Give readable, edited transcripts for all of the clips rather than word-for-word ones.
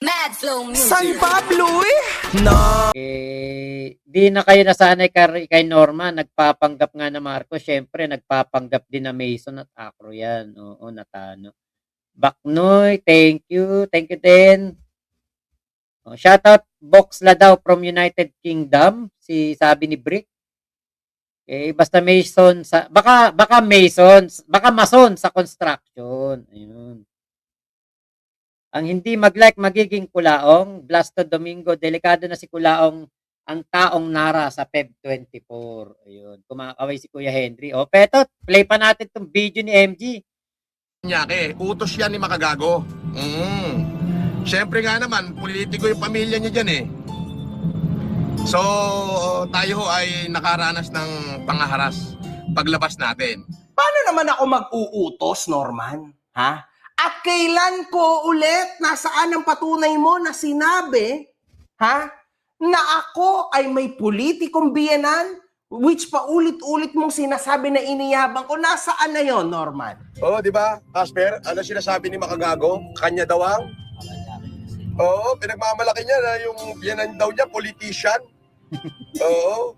Mad Flow San Music. Pablo No. Di na kayo nasanay kay Norma, nagpapanggap nga na Marcos, syempre nagpapanggap din na Mason at Acro yan. Oo, Natano. Baknoy, thank you. Thank you din. Oh, shoutout Boxla daw from United Kingdom, si sabi ni Brick. Basta Mason sa baka Mason, baka Mason sa construction. Ayun. Ang hindi mag-like magiging Kulaong, Blasto Domingo, delikado na si Kulaong ang taong nara sa Feb 24. Ayun, kumakaway si Kuya Henry. O, Petot, play pa natin tong video ni MG. Nyake, utos yan ni Makagago. Siyempre nga naman, politiko yung pamilya niya dyan eh. So, tayo ho ay nakaranas ng pangaharas paglabas natin. Paano naman ako mag-uutos, Norman? Ha? At kailan ko ulit, nasaan ang patunay mo na sinabi, ha? Na ako ay may politikong biyenan, which paulit-ulit mong sinasabi na iniyabang ko. Nasaan na yon, Norman? Oo, di ba, Casper? Ano sinasabi ni Makagago? Kanya daw ang? Oo, pinagmamalaki niya na yung biyanan daw niya, politician. Oo.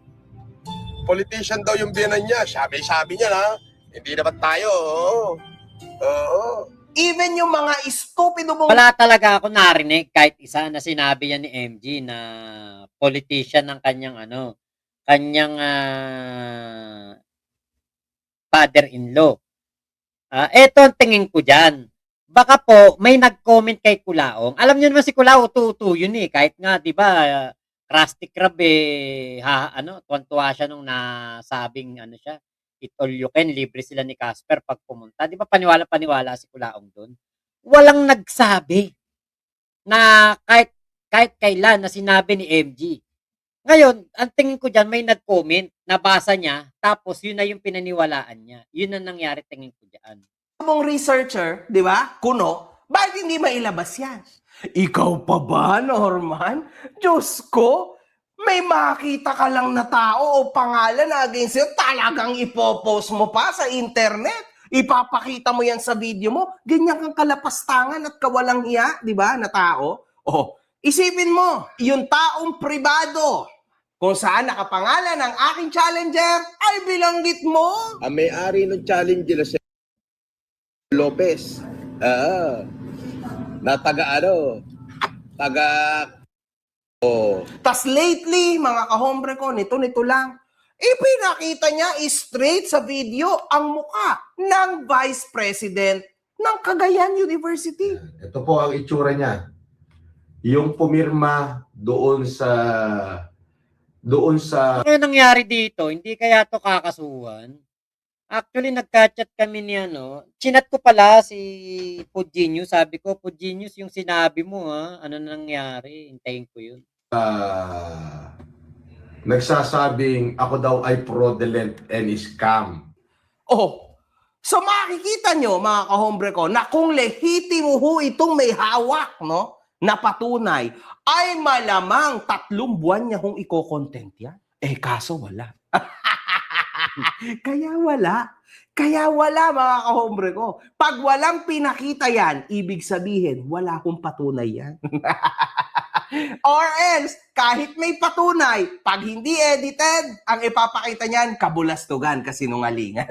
Politician daw yung biyanan niya. Sabi niya na, hindi naman tayo. Oo. Even yung mga stupido mong Wala talaga ako narinig kahit isa na sinabi yan ni MG na politician ng kanyang kanyang father-in-law. Eto ang tingin ko diyan. Baka po may nag-comment kay Kulaong. Alam niyo naman si Kulaong tutu yun eh, kahit nga 'di ba Krusty Krab tuwan-tuwa siya nung nasabing siya, eat all you can, libre sila ni Casper pag pumunta. 'Di ba paniwala si Kulaong doon? Walang nagsabi na kahit kailan na sinabi ni MG. Ngayon, ang tingin ko diyan may nag-comment, nabasa niya, tapos yun na yung pinaniwalaan niya. Yun ang nangyari tingin ko diyan. mong researcher, di ba? Kuno, bakit hindi mailabas yan? Ikaw pa ba, Norman? Diyos ko, may makita ka lang na tao o pangalan na against sa'yo, talagang ipopost mo pa sa internet. Ipapakita mo yan sa video mo, ganyan kang kalapastangan at kawalang hiya, di ba, na tao. Oh, isipin mo, yung taong pribado, kung saan nakapangalan ng aking challenger, ay bilanggit mo. Ang may-ari ng challenge na si Lopez. Na taga Tas lately, mga kahombre ko, nito lang, ipinakita niya straight sa video ang muka ng Vice President ng Cagayan University. Ito po ang itsura niya. Yung pumirma doon sa Ano yung nangyari dito? Hindi kaya to kakasuhan? Actually, nagka-chat kami ni chinat ko pala si Pudgenius. Sabi ko, Pudgenius, yung sinabi mo ano nangyari? Hintayin ko yun. nagsasabing ako daw ay fraudulent and scam. Oh, so makikita nyo, mga kahombre ko, na kung lehitimo ho itong may hawak, no, na patunay, ay malamang 3 buwan niya hong i-content yan. Kaso wala. Kaya wala, mga kahombre ko. Pag walang pinakita yan, ibig sabihin, wala akong patunay yan. Or else, kahit may patunay, pag hindi edited, ang ipapakita niyan, kabulastugan, kasinungalingan.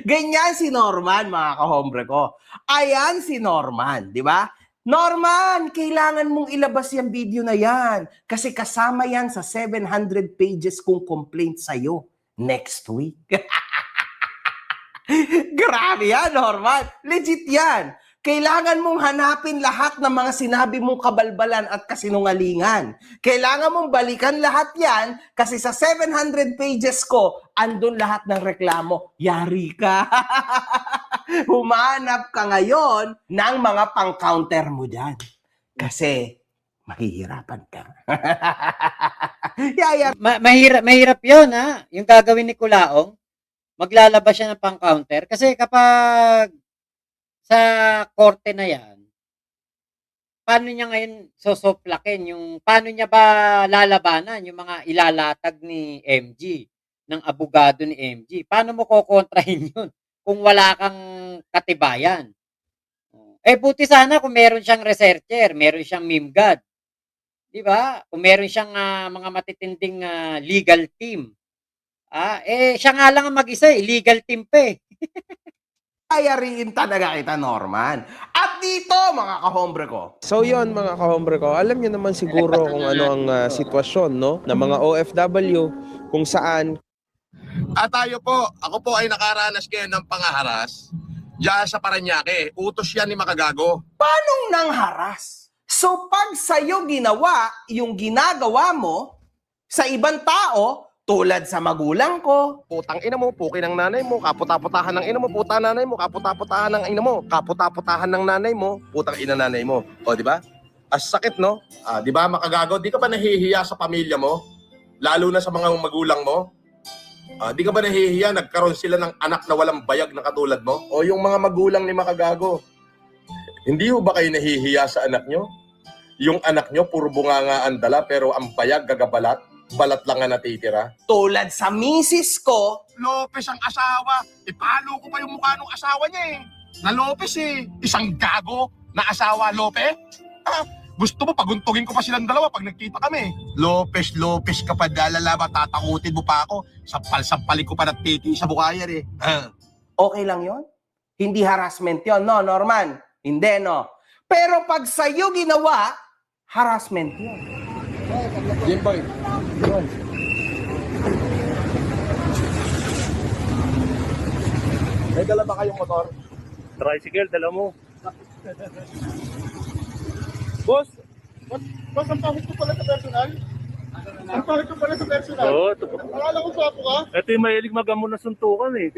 Ganyan si Norman, mga kahombre ko. Ayan si Norman, di ba? Norman, kailangan mong ilabas yung video na yan kasi kasama yan sa 700 pages kong complaint sa'yo next week. Grabe yan, Norman. Legit yan. Kailangan mong hanapin lahat ng mga sinabi mong kabalbalan at kasinungalingan. Kailangan mong balikan lahat yan kasi sa 700 pages ko, andun lahat ng reklamo. Yari ka. Humanap ka ngayon ng mga pang-counter mo dyan. Kasi mahihirapan ka. Mahirap yun, yung gagawin ni Kulaong. Maglalabas siya ng pang-counter. Kasi kapag sa korte na yan, paano niya ngayon sosoplakin? Paano niya ba lalabanan yung mga ilalatag ni MG, ng abogado ni MG? Paano mo kokontrahin yun kung wala kang katibayan? Eh, buti sana kung meron siyang researcher, meron siyang meme god. 'Di ba? Kung meron siyang, mga matitinding, legal team. Siya nga lang ang mag-isa, legal team pa, eh. Ayariin talaga kita, Norman. At dito, mga kahombre ko, So yon mga kahombre ko, alam niyo naman siguro kung ano ang sitwasyon no ng mga OFW kung saan At ako po ay nakaranas ngayon ng pangaharas diyan sa Parañaque. Utos yan ni Makagago. anong nangharas? So pag sa'yo ginawa yung ginagawa mo sa ibang tao, tulad sa magulang ko, Putang ina mo, puki ng nanay mo, kaputa-putahan ng ina mo, puta nanay mo, kaputa-putahan ng ina mo, kaputa-putahan ng nanay mo, putang ina nanay mo. O, di ba? As sakit, no? Di ba, Makagago, di ka ba nahihiya sa pamilya mo? Lalo na sa mga magulang mo? Di ka ba nahihiya? Nagkaroon sila ng anak na walang bayag na katulad mo? O yung mga magulang ni Makagago, hindi ho ba kayo nahihiya sa anak nyo? Yung anak nyo, puro bunganga ang dala, pero ang bayag gagabalat, balat lang ang natitira. tulad sa misis ko, Lopez ang asawa. Ipalo ko pa yung mukha ng asawa niya eh. Na Lopez eh. Isang gago na asawa Lopez. Gusto mo paguntugin ko pa silang dalawa pag nagkita kami. Lopez ka pa dalalaba, tatakutin mo pa ako. Sampal-sampalin ko pa ng titi sa bukayan eh. okay lang yon? Hindi harassment yon, no, Norman? Hindi, no? Pero pag sa'yo ginawa, harassment yun. Jimboy. May dala ba kayong motor? Tricycle, dala mo. Boss, boss, ang pangit ko pala sa personal. Ang pangit ko pala sa personal. Oo, akala ko swapo ka. Ito yung mahilig magamon na suntukan eh.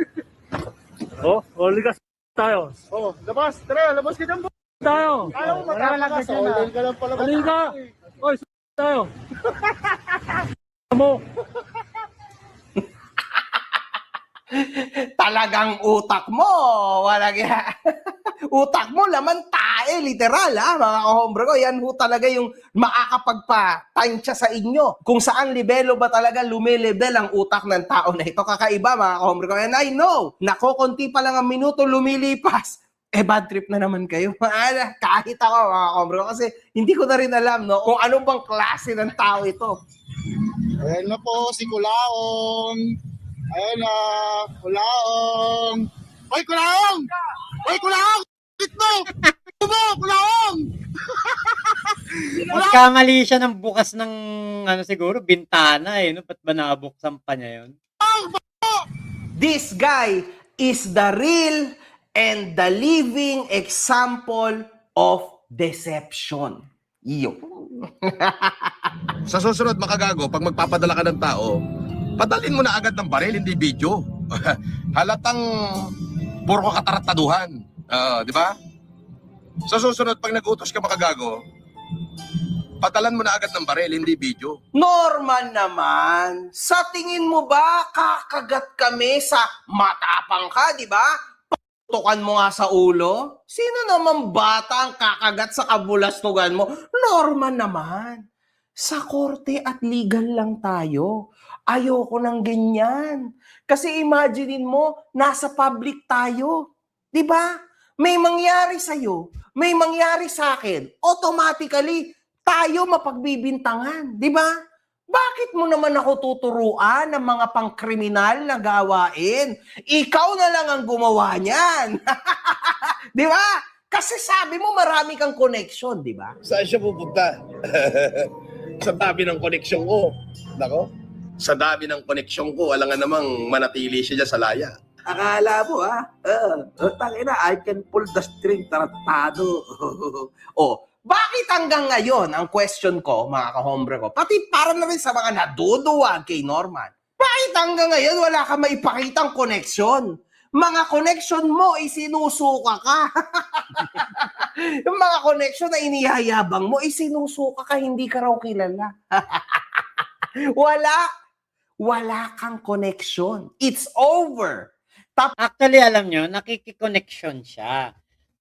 Ligas tayo. Labas, tara, labas ka dyan, boss. Tayo. Ayaw mo matapos ka, online ka lang pala. Halika. Tayo. Mo. Talagang utak mo, walang utak mo, laman tae, literal, mga kahombre ko. Yan ho talaga yung makakapagpa-tansya sa inyo. Kung saan libelo ba talaga lumilebel ang utak ng tao na ito. Kakaiba, mga kahombre ko. And I know, konti pa lang ang minuto lumilipas. Bad trip na naman kayo. Kahit ako, mga kahombre ko. Kasi hindi ko na rin alam, no, kung ano bang klase ng tao ito. Ayan na po, si Kulaong. Ayan na, Kulaong. Hoy, Kulaong! Hoy, Kulaong! Ito! Kulaong! Nagkamali siya ng bukas ng siguro bintana, eh, no? Ba't ba nabuksan pa niya yun? This guy is the real and the living example of deception. Iyo. Sa susunod, Makagago, pag magpapadala ka ng tao, padalin mo na agad ng baril, hindi video. Halatang puro katarataduhan. Di ba? Sa susunod, pag nag-utos ka, Makagago, padalan mo na agad ng baril, hindi video. Norman naman, sa tingin mo ba kakagat kami sa matapang ka, di ba? Tukan mo nga sa ulo? Sino naman bata ang kakagat sa kabulastugan mo? Norman naman. Sa korte at legal lang tayo. Ayoko ng ganyan. Kasi imaginein mo, nasa public tayo. Di ba? May mangyari sa'yo, may mangyari sa akin. Automatically, tayo mapagbibintangan. Di ba? Bakit mo naman ako tuturuan ng mga pangkriminal na gawain? Ikaw na lang ang gumawa niyan. Di ba? Kasi sabi mo marami kang connection, di ba? Saan siya pupunta? Sa dami ng koneksyon ko. Nako? Sa dami ng koneksyon ko, alangan namang manatili siya dyan sa laya. Akala mo tangina, I can pull the string, tarantado. Bakit hanggang ngayon, ang question ko, mga kahombre ko, pati para na rin sa mga naduduwag kay Norman, bakit hanggang ngayon wala ka maipakitang koneksyon? Mga connection mo, isinusuka ka. Yung mga connection na inihayabang mo, isinusuka ka, hindi ka raw kilala. Wala kang connection. It's over. Actually, alam nyo, nakiki-connection siya.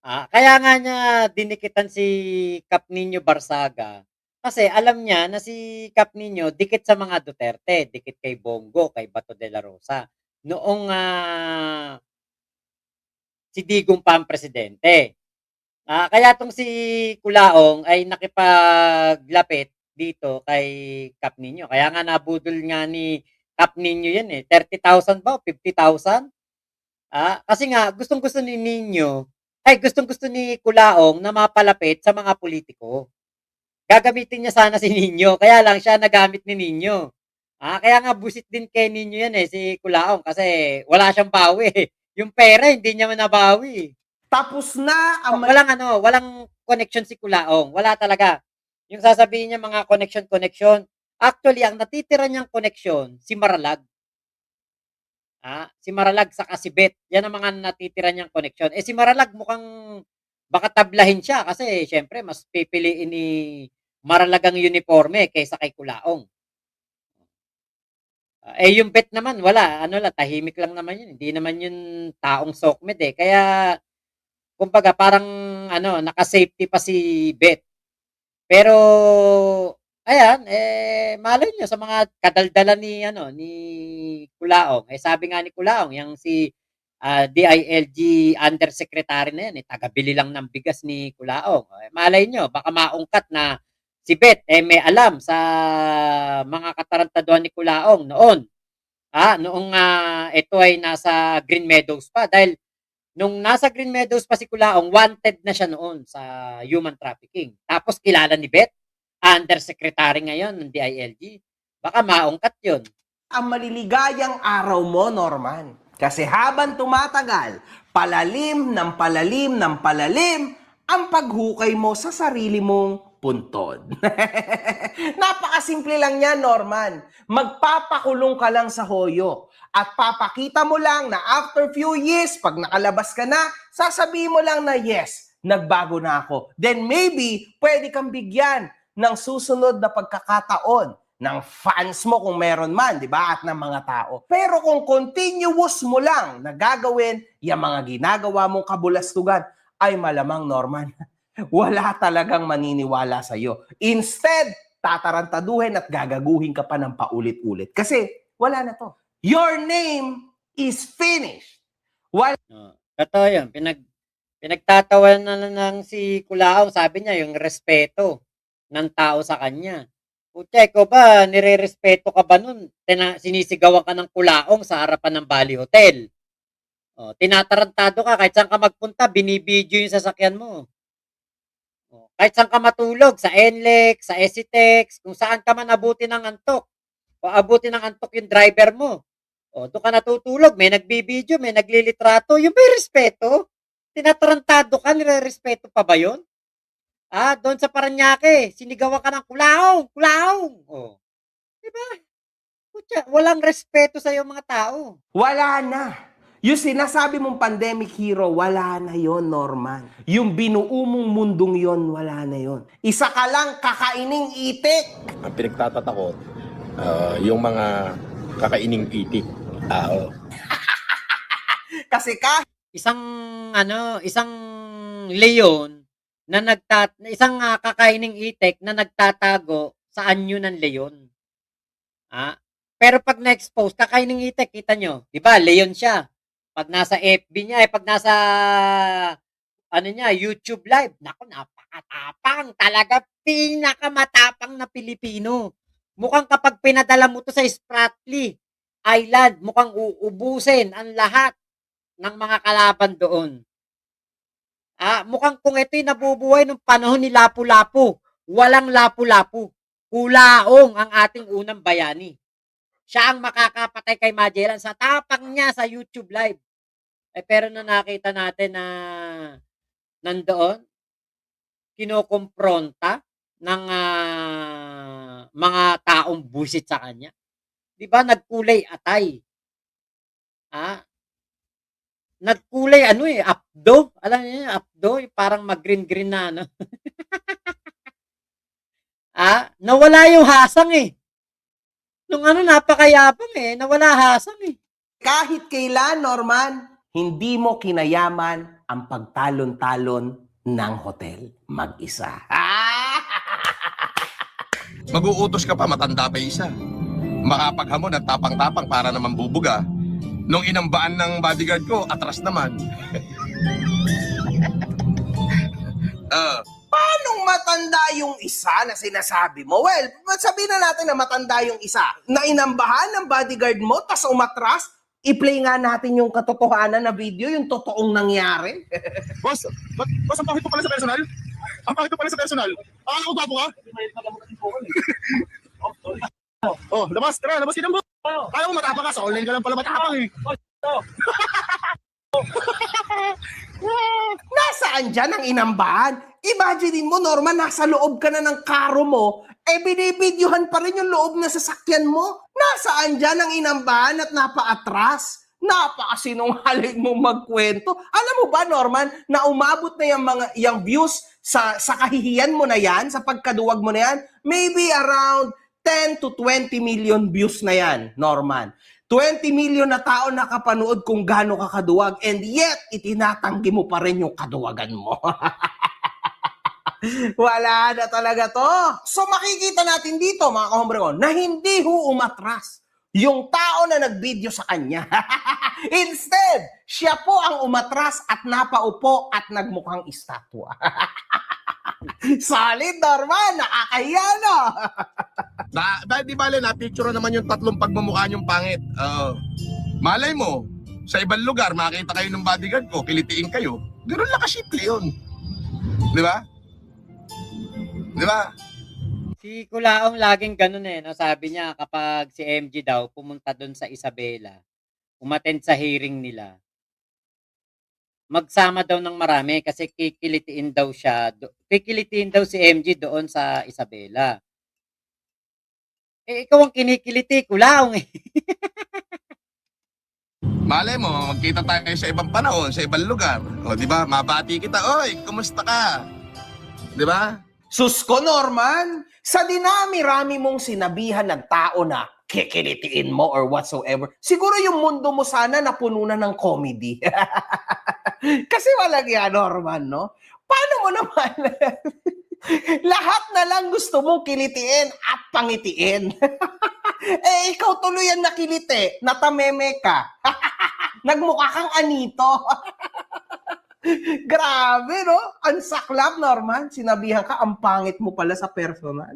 Kaya nga niya dinikitan si Kap Nino Barsaga. Kasi alam niya na si Kap Nino dikit sa mga Duterte, dikit kay Bongo, kay Bato de la Rosa. Noong si Digong pa ang presidente. Kaya tong si Kulaong ay nakipaglapit dito kay Kap Nino. Kaya nga nabudol nga ni Kap Nino yan eh. 30,000 ba o 50,000? Kasi nga gustong-gusto ni Nino, ay gustong-gusto ni Kulaong na mapalapit sa mga politiko. Gagamitin niya sana si Nino, kaya lang siya nagamit ni Nino. Kaya nga busit din kay Nino yan eh, si Kulaong kasi wala siyang bawi. Yung pera hindi niya nabawi. Tapos na ang Walang connection si Kulaong. Wala talaga. Yung sasabihin niya mga connection. Actually, ang natitira niyang connection, si Maralag. Si Maralag sa Kasibet. Yan ang mga natitira niyang connection. Si Maralag mukhang baka tablahin siya kasi syempre mas pipiliin ni Maralag ang uniforme kaysa kay Kulaong. Yung Bet naman, wala. Tahimik lang naman yun. Hindi naman yun taong sokmed eh. Kaya, kumbaga, parang, naka-safety pa si Bet. Pero, ayan, malay nyo sa mga kadaldalan ni Kulaong. Sabi nga ni Kulaong, yung si DILG Undersecretary na yan, taga-bili lang ng bigas ni Kulaong. Malay nyo, baka maungkat na si Bet may alam sa mga katarantaduhan ni Kulaong noon. Noong ito ay nasa Green Meadows pa dahil nung nasa Green Meadows pa si Kulaong, wanted na siya noon sa human trafficking. Tapos kilala ni Bet, undersecretary ngayon ng DILG. Baka maungkat 'yon. ang maliligayang araw mo, Norman. Kasi habang tumatagal, palalim ang paghukay mo sa sarili mong puntod. Napakasimple lang yan, Norman. Magpapakulong ka lang sa hoyo. At papakita mo lang na after few years, pag nakalabas ka na, sasabihin mo lang na yes, nagbago na ako. Then maybe, pwede kang bigyan ng susunod na pagkakataon ng fans mo kung meron man, di ba? At ng mga tao. Pero kung continuous mo lang na gagawin yung mga ginagawa mong kabulastugan, ay malamang, Norman, wala talagang maniniwala sa'yo. Instead, tatarantaduhin at gagaguhin ka pa ng paulit-ulit. Kasi wala na to. Your name is finished. Totoo yun. Pinagtatawanan na ng si Kulaong, sabi niya, yung respeto ng tao sa kanya. Pucha, ikaw ba, nire-respeto ka ba nun? Sinisigawan ka ng Kulaong sa harapan ng Bali Hotel. Tinatarantado ka, kahit saan ka magpunta, binibidyo yung sasakyan mo. Kahit saan ka matulog, sa NLEX, sa SCTEX, kung saan ka man abutin ng antok. O abutin ng antok yung driver mo. Doon ka natutulog, may nagbibidyo, may naglilitrato, yung may respeto. Tinatarantado ka, nire-respeto pa ba yun? Doon sa Paranaque, sinigawan ka ng Kulaong. Diba? Pucha, walang respeto sa'yo mga tao. Wala na. Yung sinasabi mong pandemic hero, wala na yon, Norman. Yung binuo mong mundong yon, wala na yon. Isa ka lang kakaining itik. Ang pinagtatatakot, yung mga kakaining itik. Kasi Isang leon na isang kakaining itik na nagtatago sa anyo ng leon. Pero pag na-expose, kakaining itik, kita nyo, di ba, leon siya. Pag nasa FB niya, pag nasa YouTube live, naku, napakatapang, talaga pinakamatapang na Pilipino. Mukhang kapag pinadala mo to sa Spratly Island, mukhang uubusin ang lahat ng mga kalaban doon. Mukhang kung ito'y nabubuhay nung panahon ni Lapu-Lapu, walang Lapu-Lapu. Kulaong ang ating unang bayani. Siya ang makakapatay kay Magellan sa tapang niya sa YouTube live. Pero na nakita natin na nandoon, kinokompronta ng mga taong busit sa kanya. Di ba nagkulay atay? Nagkulay apdo. Alam niyo apdo, parang mag-green-green na nawala yung hasang Nung napakayabang nawala hasang kahit kailan, Norman, hindi mo kinayaman ang pagtalon-talon ng hotel mag-isa. Mag-uutos ka pa, matanda pa isa. Makapaghamon at tapang-tapang para naman bubuga. Nung inambaan ng bodyguard ko, atras naman. Anong matanda yung isa na sinasabi mo? Well, sabihin na natin na matanda yung isa. Na inambahan ng bodyguard mo, tas umatras, i-play nga natin yung katotohanan na video, yung totoong nangyari. Boss, boss, ang pangit ko pala sa personal? Ang pangit ko pala sa personal? Akala ko gwapo ka? Oh, labas, tara, labas kita mo. Kaya mo matapang ka, sa online ka lang pala matapang eh. Nasaan dyan ang inambahan? Imagine mo, Norman, nasa loob ka na ng karo mo, binibidyohan pa rin yung loob ng sasakyan mo. Nasaan dyan ang inambahan at napaatras? Napakasinungaling mo magkwento. Alam mo ba, Norman, na umabot na yung views sa kahihiyan mo na yan, sa pagkaduwag mo na yan, maybe around 10 to 20 million views na yan, Norman. 20 million na tao nakapanood kung gaano ka kaduwag, and yet, itinatanggi mo pa rin yung kaduwagan mo. Wala na talaga to. So makikita natin dito, mga kahombre ko, na hindi umatras yung tao na nag-video sa kanya. Instead, siya po ang umatras at napaupo at nagmukhang estatwa. Solid, Norman. Nakakahiya, no? Di bale, na-picture naman yung tatlong pagmamukha niyong pangit. Malay mo, sa ibang lugar, makita kayo ng bodyguard ko, kilitiin kayo. Ganoon lang kasimple yun. Di ba? Di ba? Si Kulaong laging ganun no? Sabi niya kapag si MG daw pumunta doon sa Isabela, umattend sa hearing nila, magsama daw ng marami kasi kikilitiin daw si MG doon sa Isabela. Ikaw ang kinikiliti, Kulaong eh. Malay mo, magkita tayo sa ibang panahon, sa ibang lugar. O, di ba? Mabati kita, oy, kumusta ka? Di ba? Sus ko, Norman, sa dinami-rami mong sinabihan ng tao na kikilitiin mo or whatsoever, siguro yung mundo mo sana napuno na ng comedy. Kasi walang yan, Norman, no? Paano mo naman? Lahat na lang gusto mong kilitiin at pangitiin. Ikaw tuloy ang nakiliti, natameme ka. Nagmukha kang anito. Grabe, no? Ang saklap, Norman. Sinabihan ka, ang pangit mo pala sa personal.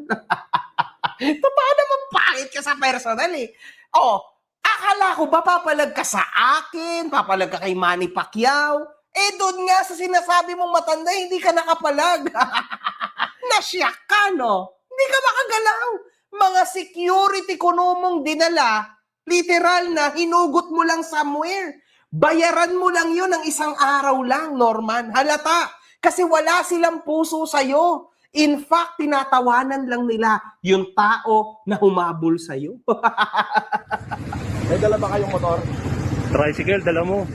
Totoo naman, pangit ka sa personal eh. Oh, akala ko ba papalag ka sa akin? Papalag ka kay Manny Pacquiao? Doon nga sa sinasabi mong matanda, hindi ka nakapalag. Nasyak ka, no? Hindi ka makagalaw. Mga security kuno mong dinala, literal na hinugot mo lang somewhere. Bayaran mo lang yun ng isang araw lang, Norman. Halata. Kasi wala silang puso sa'yo. In fact, tinatawanan lang nila yung tao na humabol sa'yo. May dala ba kayong motor? Tricycle, dala mo.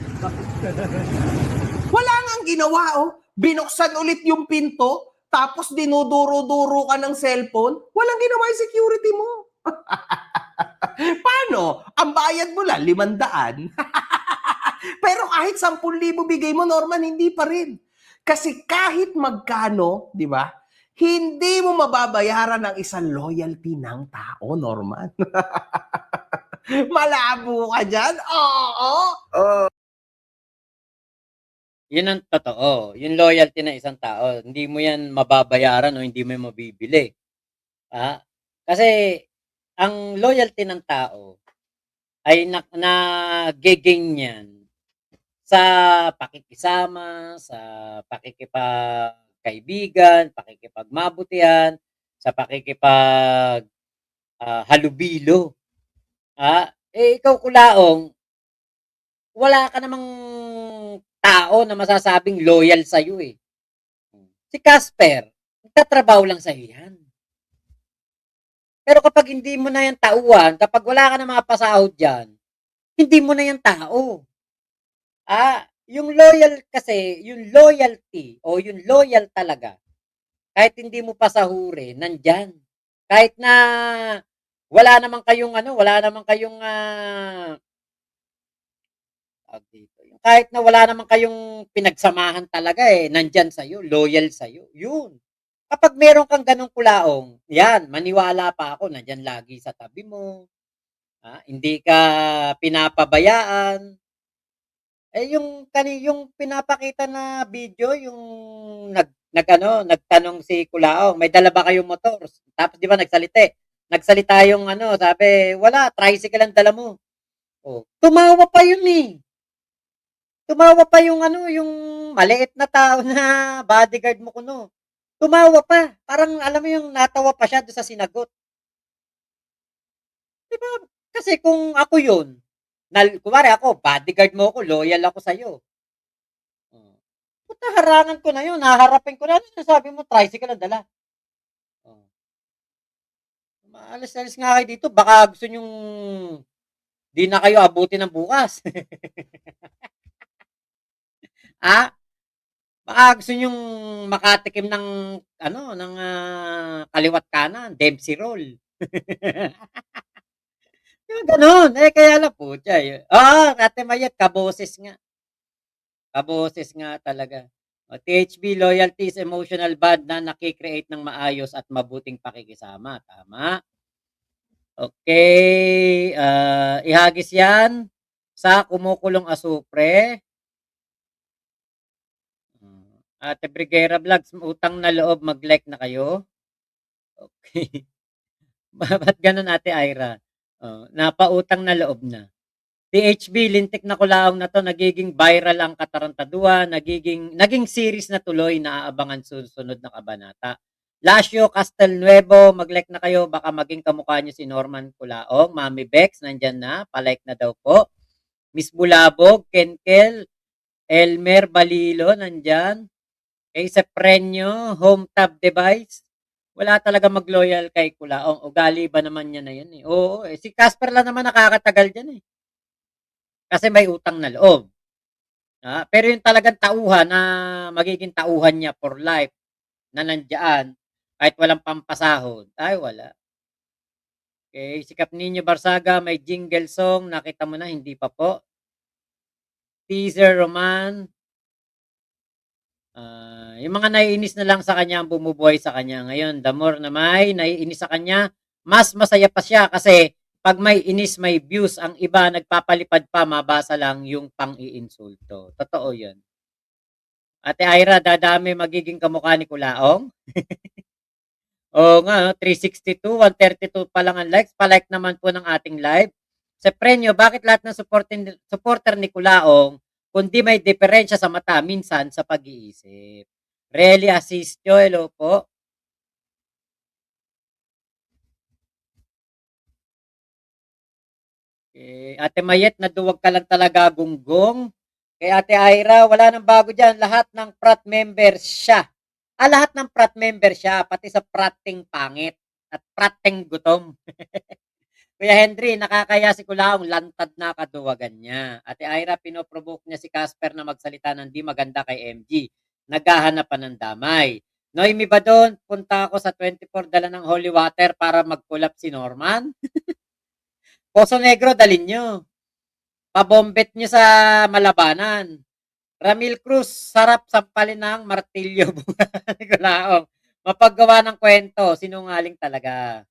Wala nga ginawa, oh. Binuksan ulit yung pinto, tapos dinuduro-duro ka ng cellphone. Walang ginawa yung security mo. Paano? Ang bayad mo lang, 500. Pero kahit 10,000 bigay mo, Norman, hindi pa rin. Kasi kahit magkano, di ba, hindi mo mababayaran ang isang loyalty ng tao, Norman. Malabo ka dyan? Oo. Yun ang totoo. Yung loyalty ng isang tao, hindi mo yan mababayaran o hindi mo yan mabibili. Kasi ang loyalty ng tao ay nag-gain yan sa pakikisama, sa pakikipagkaibigan, pakikipagmabutihan, sa halubilo. Ikaw, Kulaong, wala ka namang tao na masasabing loyal sa'yo eh. Si Casper, nagtatrabaho lang sa'yo yan. Pero kapag hindi mo na yan tauhan, kapag wala ka na mga pasahod dyan, hindi mo na yan tao. Yung loyal kasi, yung loyalty o yung loyal talaga, kahit hindi mo pasahurin, nandyan. Kahit na wala naman kayong kahit na wala naman kayong pinagsamahan talaga nandyan sa'yo, loyal sa'yo. Yun. Kapag meron kang ganong Kulaong, yan, maniwala pa ako, nandyan lagi sa tabi mo. Hindi ka pinapabayaan. Yung pinapakita na video, yung nagtanong si Kulaong, may dala ba kayong motor? Tapos di ba nagsalita yung sabi, wala, tricycle ang dala mo. Oh, tumawa pa yun eh. Tumawa pa yung yung maliit na tao na bodyguard mo kuno. Tumawa pa. Parang alam mo yung natawa pa siya doon sa sinagot. Di ba? Kasi kung ako yun, kumari ako, bodyguard mo ako, loyal ako sa'yo. Oh. Puta, harangan ko na yun. Haharapin ko na. Ano sabi mo? Tricycle ang dala. Oh. Maalis-alis nga kayo dito. Baka gusto nyong di na kayo abutin ng bukas. Ah? Baka gusto nyong makatikim ng kaliwat kanan, Dempsey roll. Yung ganun. Kaya lang po, Ate Mayet, kaboses nga. Kaboses nga talaga. THB, loyalty is emotional bond na nakikreate ng maayos at mabuting pakikisama. Tama. Okay. Ihagis yan sa kumukulong asupre. Ate Brigera Vlogs, utang na loob, mag-like na kayo. Okay. Ba't ganun, Ate Ira? Napautang na loob na. THB, lintik na kulaong na to, nagiging viral ang katarantaduan, naging series na tuloy na aabangan susunod na kabanata. Lasio Castelnuevo, mag-like na kayo, baka maging kamukha nyo si Norman Kulaong. Mami Bex, nandyan na, palike na daw po. Miss Bulabog, Kenkel, Elmer Balilo, nandyan. Kay Seprenyo, home tab device. Wala talaga mag-loyal kay Kulaong. Ugali ba naman niya na yan eh? Oo, si Casper lang naman nakakatagal dyan eh. Kasi may utang na loob. Pero yung talagang tauhan na magiging tauhan niya for life na nandiyan, kahit walang pampasahod, ay wala. Okay, si Capninio Barsaga, may jingle song. Nakita mo na, hindi pa po. Teaser Roman. Yung mga naiinis na lang sa kanya ang bumubuhay sa kanya. Ngayon, the more na may naiinis sa kanya, mas masaya pa siya kasi pag may inis, may views. Ang iba, nagpapalipad pa, mabasa lang yung pang-iinsulto. Totoo yun. Ate Ira, dadami magiging kamukha ni Kulaong. Oo nga, 362, 132 pa lang ang likes. Palike naman po ng ating live. Sa Prenyo, bakit lahat ng supporter ni Kulaong kundi may diferensya sa mata, minsan sa pag-iisip? Really assist nyo, hello po. Okay. Ate Mayet, naduwag ka lang talaga, gunggong. Kay Ate Ira, wala nang bago dyan. Lahat ng prat members siya. Lahat ng prat member siya, pati sa prating pangit at prating gutom. Kuya Henry, nakakaya si Kulaong, lantad na kaduwagan niya. Ate Ira, pinoprovoke niya si Casper na magsalita ng di maganda kay MG. Naghahanap pa ng damay. Noemi ba doon? Punta ako sa 24, dala ng holy water para mag-collab si Norman. Poso Negro, dalin nyo. Pabombet nyo sa Malabanan. Ramil Cruz, sarap sampalin ng martilyo. Kulaong. Mapaggawa ng kwento, sinungaling talaga.